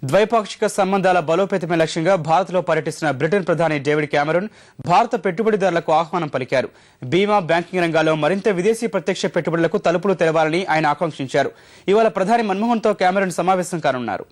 ద్వైపాక్షిక సంబంధాల బలోపేతమే లక్ష్యంగా భారత్లో పర్యటిస్తున్న బ్రిటన్ ప్రధాని డేవిడ్ క్యామరూన్ భారత పెట్టుబడిదారులకు ఆహ్వానం పలికారు. బీమా, బ్యాంకింగ్ రంగాల్లో మరింత విదేశీ ప్రత్యక్ష పెట్టుబడులకు తలుపులు తెరవాలని ఆయన ఆకాంక్షించారు. ఇవాళ ప్రధాని మన్మోహన్తో క్యామరూన్ సమావేశం కానున్నారు.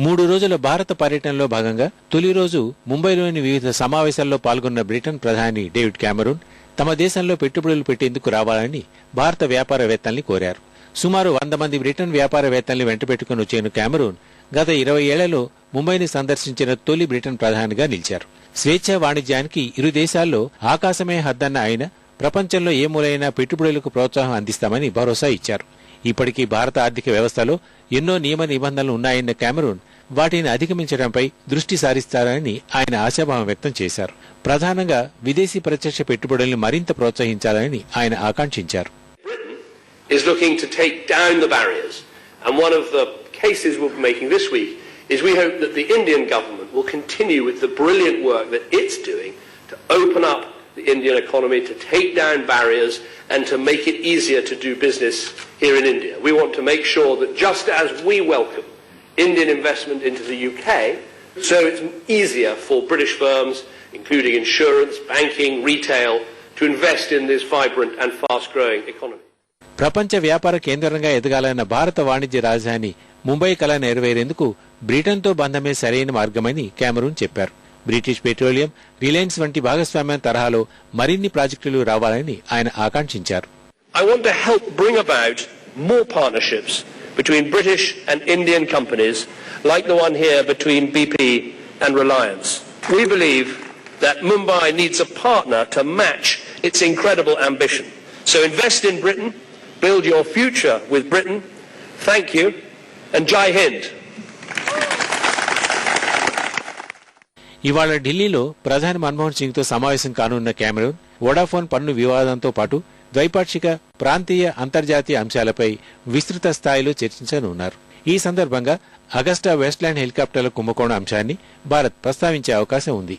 3 రోజుల భారత పర్యటనలో భాగంగా తొలి రోజు ముంబైలోని వివిధ సమావేశాల్లో పాల్గొన్న బ్రిటన్ ప్రధాని డేవిడ్ క్యామరూన్ తమ దేశంలో పెట్టుబడులు పెట్టేందుకు రావాలని భారత వ్యాపారవేత్తల్ని కోరారు. సుమారు 100 మంది బ్రిటన్ వ్యాపారవేత్తల్ని వెంటబెట్టుకుని వచ్చిన క్యామరూన్ గత 20 ఏళ్లలో ముంబైని సందర్శించిన తొలి బ్రిటన్ ప్రధానిగా నిలిచారు. స్వేచ్ఛా వాణిజ్యానికి ఇరు దేశాల్లో ఆకాశమే హద్దన్న ఆయన ప్రపంచంలో ఏ మూలైనా పెట్టుబడులకు ప్రోత్సాహం అందిస్తామని భరోసా ఇచ్చారు. ఇప్పటికీ భారత ఆర్థిక వ్యవస్థలో ఎన్నో నియమ నిబంధనలు ఉన్నాయన్న క్యామరూన్ వాటిని అధిగమించడంపై దృష్టి సారిస్తారని ఆయన ఆశాభావం వ్యక్తం చేశారు. ప్రధానంగా విదేశీ ప్రత్యక్ష పెట్టుబడుల్ని మరింత ప్రోత్సహించాలని ఆయన ఆకాంక్షించారు. Is looking to take down the barriers, and one of the cases we'll be making this week is we hope that the Indian government will continue with the brilliant work that it's doing to open up the Indian economy, to take down barriers and to make it easier to do business here in India. We want to make sure that just as we welcome Indian investment into the UK, so it's easier for British firms, including insurance, banking, retail, to invest in this vibrant and fast-growing economy. ప్రపంచ వ్యాపార కేంద్రంగా ఎదగాలన్న భారత వాణిజ్య రాజధాని ముంబై కల నెరవేరేందుకు బ్రిటన్తో బంధమే సరైన మార్గమని క్యామరూన్ చెప్పారు. బ్రిటిష్ పెట్రోలియం, రిలయన్స్ వంటి భాగస్వామ్యం తరహాలో మరిన్ని ప్రాజెక్టులు రావాలని ఆయన ఆకాంక్షించారు. I want to help bring about more partnerships between British and Indian companies like the one here between BP and Reliance. We believe that Mumbai needs a partner to match its incredible ambition. So invest in Britain, build your future with Britain. Thank you and Jai Hind. ఇవాళ ఢిల్లీలో ప్రధాని మన్మోహన్ సింగ్ తో సమావేశం కానున్న Cameron Vodafone పన్ను వివాదంతో పాటు ద్వైపాక్షిక, ప్రాంతీయ, అంతర్జాతీయ అంశాలపై విస్తృత స్థాయిలో చర్చించనున్నారు. ఈ సందర్భంగా అగస్టా వెస్ట్లాండ్ హెలికాప్టర్ల కుంభకోణం అంశాన్ని భారత్ ప్రస్తావించే అవకాశం ఉంది.